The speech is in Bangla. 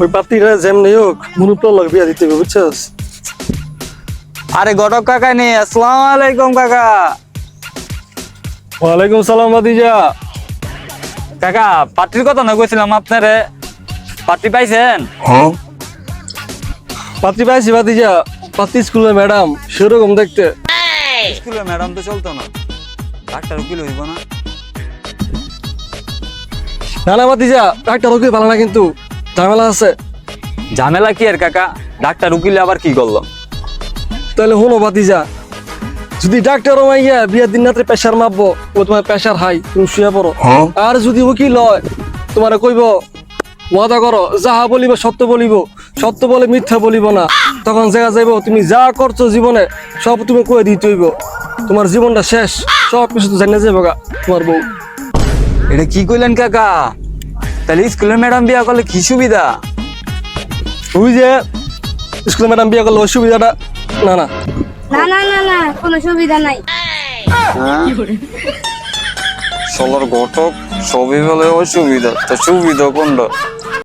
ওই পাত্রীরা যেমনি হোক মুরুপ্প লগ বিয়া দিতে হবে বুঝছস। আরে ঘটক কাকা নেই, আসসালামু আলাইকুম কাকা। ওয়ালাইকুম সালাম ভাতিজা। কাকা পাত্রীর কথা না কইছিলাম আপনারে, পাত্রী পাইছেন? পাত্রী পাইছি ভাতিজা, পাত্রী স্কুলের ম্যাডাম সেরকম দেখতে। স্কুলে ম্যাডাম তো চলতো না, ডাক্তার উকিল হইব না? না না ভাতিজা, ডাক্তার ওকে ভালো না, কিন্তু ঝামেলা আছে। ঝামেলা কি আর কাকা, ডাক্তার উকিল আবার কি করলো? তাহলে হলো ভাতিজা, যদি ডাক্তারও মাইয়া বিয়ার দিন রাত্রে প্রেশার মাপবো, ও তোমার প্রেশার হাই, তুমি শুয়ে পড়ো। আর যদি উকিল হয় তোমার কইব ওয়াদা করো, যাহা বলিব সত্য বলিব, সত্য বলে মিথ্যা বলিব না। তখন জায়গা যাইব তুমি যা করছো জীবনে সব তুমি কয়ে দিতে হইব, তোমার জীবনটা শেষ, সব কিছু তো জানিয়ে যাবো গা তোমার বউ। এটা কি কইলেন কাকা? তাহলে স্কুলের ম্যাডাম বিয়া করলে কি সুবিধা? ওই যে স্কুলের ম্যাডাম বিয়ে করলে ওই সুবিধাটা না না। না না না না, কোনো সুবিধা নাই। সলার ঘটক সবই বলে অসুবিধা, তা সুবিধা কোনটা?